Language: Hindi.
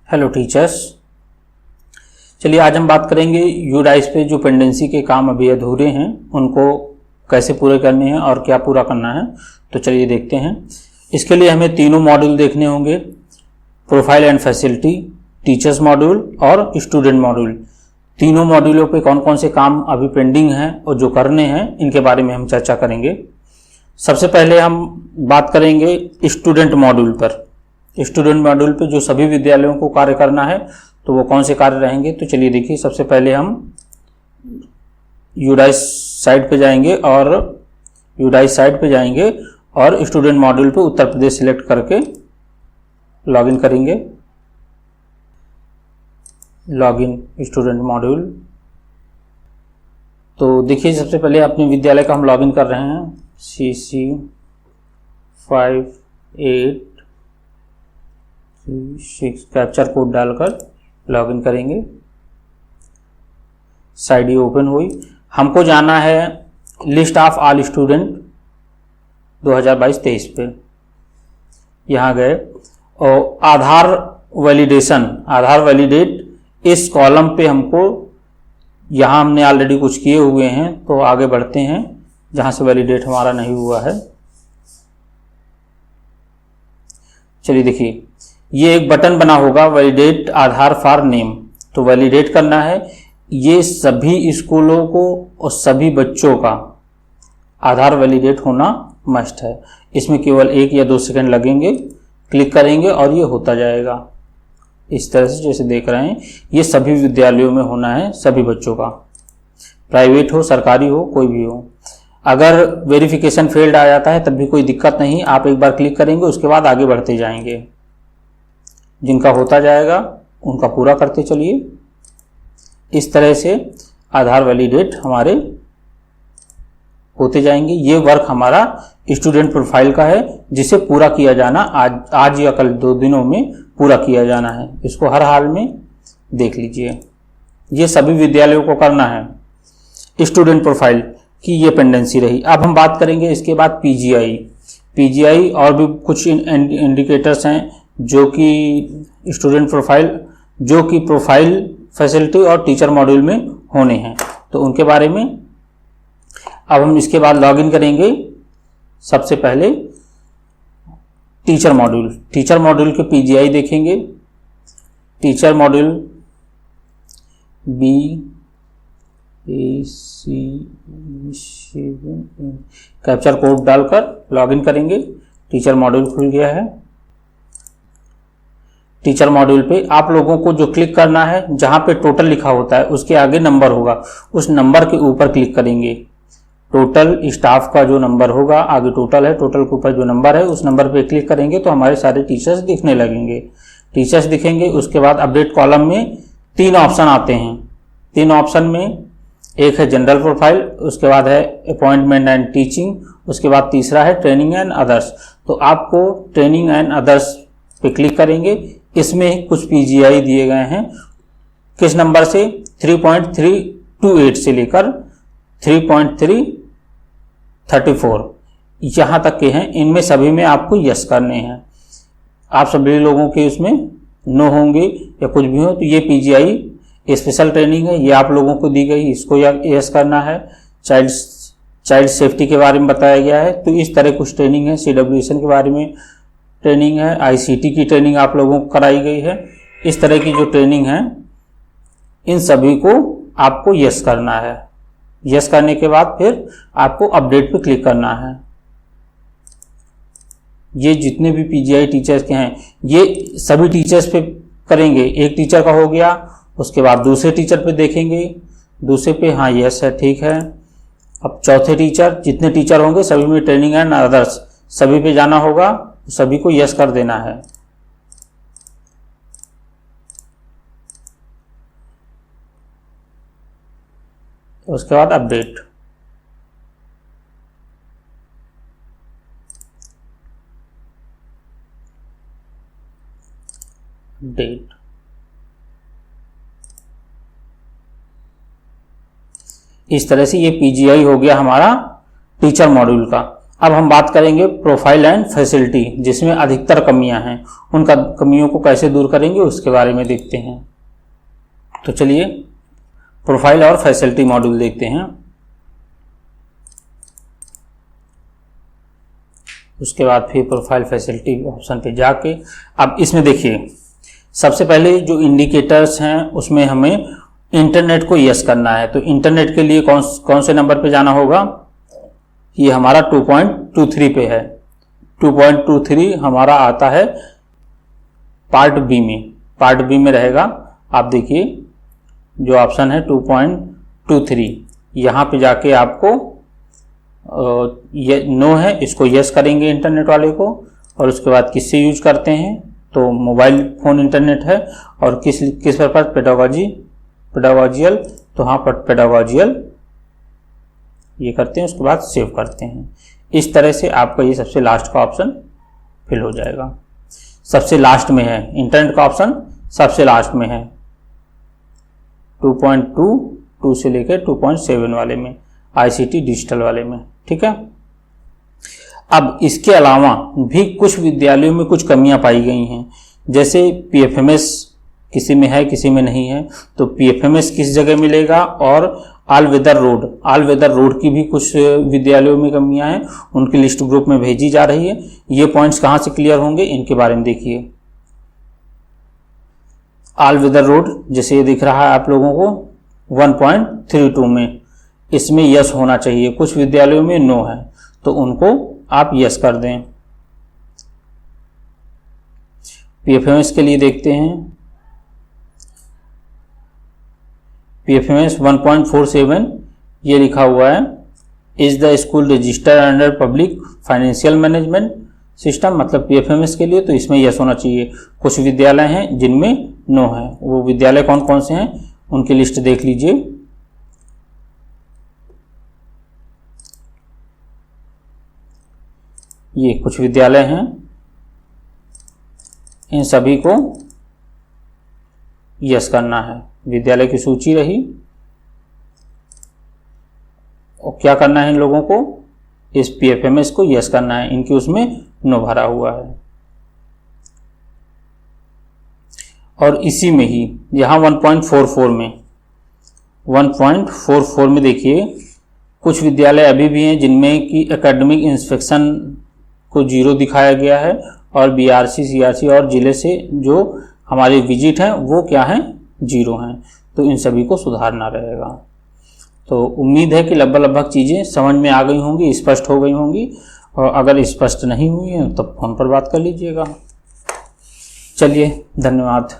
Hello teachers. चलिए आज हम बात करेंगे यूडाइस पे जो पेंडेंसी के काम अभी अधूरे हैं उनको कैसे पूरे करने हैं और क्या पूरा करना है। तो चलिए देखते हैं। इसके लिए हमें तीनों मॉड्यूल देखने होंगे, profile and facility, teachers module और स्टूडेंट मॉड्यूल। तीनों मॉड्यूलों पे कौन कौन से काम अभी पेंडिंग हैं और जो करने हैं इनके बारे में हम चर्चा करेंगे। सबसे पहले हम बात करेंगे स्टूडेंट मॉड्यूल पर। स्टूडेंट मॉड्यूल पे जो सभी विद्यालयों को कार्य करना है तो वो कौन से कार्य रहेंगे। तो चलिए देखिए, सबसे पहले हम यूडाइस साइट पे जाएंगे और स्टूडेंट मॉड्यूल पे उत्तर प्रदेश सिलेक्ट करके लॉगिन करेंगे। Login student module. तो देखिए, सबसे पहले अपने विद्यालय का हम लॉगिन कर रहे हैं। CC58 6 कैप्चर कोड डालकर लॉगिन करेंगे। साइट ये ओपन हुई। हमको जाना है लिस्ट ऑफ ऑल स्टूडेंट 2022-23 पे। यहाँ गए और आधार वैलिडेट इस कॉलम पे हमको, यहाँ हमने ऑलरेडी कुछ किए हुए हैं तो आगे बढ़ते हैं जहाँ से वैलिडेट हमारा नहीं हुआ है। चलिए देखिए, ये एक बटन बना होगा वैलिडेट आधार फॉर नेम, तो वैलिडेट करना है। ये सभी स्कूलों को और सभी बच्चों का आधार वैलिडेट होना मस्ट है। इसमें केवल 1 या 2 सेकंड लगेंगे। क्लिक करेंगे और ये होता जाएगा इस तरह से जैसे देख रहे हैं। ये सभी विद्यालयों में होना है, सभी बच्चों का, प्राइवेट हो सरकारी हो कोई भी हो। अगर वेरिफिकेशन फेल्ड आ जाता है तब भी कोई दिक्कत नहीं, आप एक बार क्लिक करेंगे उसके बाद आगे बढ़ते जाएंगे। जिनका होता जाएगा उनका पूरा करते चलिए। इस तरह से आधार वैलिडेट हमारे होते जाएंगे। ये वर्क हमारा स्टूडेंट प्रोफाइल का है जिसे पूरा किया जाना आज या कल 2 दिनों में पूरा किया जाना है। इसको हर हाल में देख लीजिए। ये सभी विद्यालयों को करना है। स्टूडेंट प्रोफाइल की ये पेंडेंसी रही। अब हम बात करेंगे इसके बाद पीजीआई और भी कुछ इंडिकेटर्स हैं जो कि स्टूडेंट प्रोफाइल, जो कि प्रोफाइल, फैसिलिटी और टीचर मॉड्यूल में होने हैं, तो उनके बारे में अब हम इसके बाद लॉगिन करेंगे। सबसे पहले टीचर मॉड्यूल के पीजीआई देखेंगे। Teacher module BAC7 capture code डालकर लॉगिन करेंगे। टीचर मॉड्यूल खुल गया है। टीचर मॉड्यूल पे आप लोगों को जो क्लिक करना है, जहां पे टोटल लिखा होता है उसके आगे नंबर होगा, उस नंबर के ऊपर क्लिक करेंगे। टोटल स्टाफ का जो नंबर होगा, आगे टोटल है, टोटल के ऊपर जो नंबर है उस नंबर पे क्लिक करेंगे तो हमारे सारे टीचर्स दिखने लगेंगे। टीचर्स दिखेंगे। उसके बाद अपडेट कॉलम में 3 ऑप्शन आते हैं। 3 ऑप्शन में एक है जनरल प्रोफाइल, उसके बाद है अपॉइंटमेंट एंड टीचिंग, उसके बाद तीसरा है ट्रेनिंग एंड अदर्स। तो आपको ट्रेनिंग एंड अदर्स पे क्लिक करेंगे। इसमें कुछ पीजीआई दिए गए हैं। किस नंबर से? 3.328 से लेकर 3.334 यहाँ तक के हैं। इनमें सभी में आपको यस करने हैं। आप सभी लोगों के उसमें नो होंगे या कुछ भी हो तो ये पीजीआई स्पेशल ट्रेनिंग है, ये आप लोगों को दी गई, इसको यस करना है। चाइल्ड सेफ्टी के बारे में बताया गया है, तो इस तरह कुछ ट्रेनिंग है। CWSN के बारे में ट्रेनिंग है। ICT की ट्रेनिंग आप लोगों को कराई गई है। इस तरह की जो ट्रेनिंग है इन सभी को आपको यस करना है। यस करने के बाद फिर आपको अपडेट पे क्लिक करना है। ये जितने भी पीजीआई टीचर्स के हैं ये सभी टीचर्स पे करेंगे। एक टीचर का हो गया, उसके बाद दूसरे टीचर पे देखेंगे, दूसरे पे हाँ यस है, ठीक है। अब चौथे टीचर, जितने टीचर होंगे सभी में ट्रेनिंग एंड अदर्स सभी पे जाना होगा, सभी को यस कर देना है। उसके बाद अपडेट। इस तरह से ये पीजीआई हो गया हमारा टीचर मॉड्यूल का। अब हम बात करेंगे प्रोफाइल एंड फैसिलिटी, जिसमें अधिकतर कमियां हैं, उनका कमियों को कैसे दूर करेंगे उसके बारे में देखते हैं। तो चलिए प्रोफाइल और फैसिलिटी मॉड्यूल देखते हैं। उसके बाद फिर प्रोफाइल फैसिलिटी ऑप्शन पे जाके अब इसमें देखिए, सबसे पहले जो इंडिकेटर्स हैं उसमें हमें इंटरनेट को यस करना है। तो इंटरनेट के लिए कौन से नंबर पे जाना होगा, ये हमारा 2.23 पे है। 2.23 हमारा आता है पार्ट बी में, पार्ट बी में रहेगा। आप देखिए जो ऑप्शन है 2.23, यहाँ पे जाके आपको ये नो है, इसको यस करेंगे इंटरनेट वाले को। और उसके बाद किससे यूज करते हैं, तो मोबाइल फोन इंटरनेट है। और किस पर्पज, पेडागोजियल, तो हाँ पेडागोजियल ये करते हैं, उसके बाद सेव करते हैं। इस तरह से आपका ये सबसे लास्ट का ऑप्शन फिल हो जाएगा। सबसे लास्ट में है इंटरनेट का ऑप्शन, सबसे लास्ट में है 2.22 से लेकर 2.7 वाले में, ICT डिजिटल वाले में, ठीक है। अब इसके अलावा भी कुछ विद्यालयों में कुछ कमियां पाई गई हैं, जैसे PFMS किसी में है किसी में नहीं है। तो PFMS किस जगह मिलेगा, और ऑल वेदर रोड की भी कुछ विद्यालयों में कमियां हैं, उनकी लिस्ट ग्रुप में भेजी जा रही है। ये पॉइंट्स कहाँ से क्लियर होंगे, इनके बारे में देखिए। ऑल वेदर रोड जैसे ये दिख रहा है आप लोगों को 1.32 में, इसमें यस होना चाहिए, कुछ विद्यालयों में नो है, तो उनको आप यस कर दें। PFMS के लिए देखते हैं, PFMS 1.47 ये लिखा हुआ है, is the school registered under public financial management system, मतलब PFMS के लिए तो इसमें यस होना चाहिए। कुछ विद्यालय हैं जिनमें नो है, वो विद्यालय कौन कौन से हैं उनकी लिस्ट देख लीजिए। ये कुछ विद्यालय हैं, इन सभी को यस करना है। विद्यालय की सूची रही, और क्या करना है इन लोगों को, इस PFMS को यस करना है, इनकी उसमें नो भरा हुआ है। और इसी में ही यहाँ 1.44 में देखिए, कुछ विद्यालय अभी भी हैं जिनमें कि एकेडमिक इंस्पेक्शन को 0 दिखाया गया है, और BRC CRC और जिले से जो हमारे विजिट हैं वो क्या हैं, 0 हैं। तो इन सभी को सुधारना रहेगा। तो उम्मीद है कि लगभग चीज़ें समझ में आ गई होंगी, स्पष्ट हो गई होंगी, और अगर स्पष्ट नहीं हुई है तब फोन पर बात कर लीजिएगा। चलिए, धन्यवाद।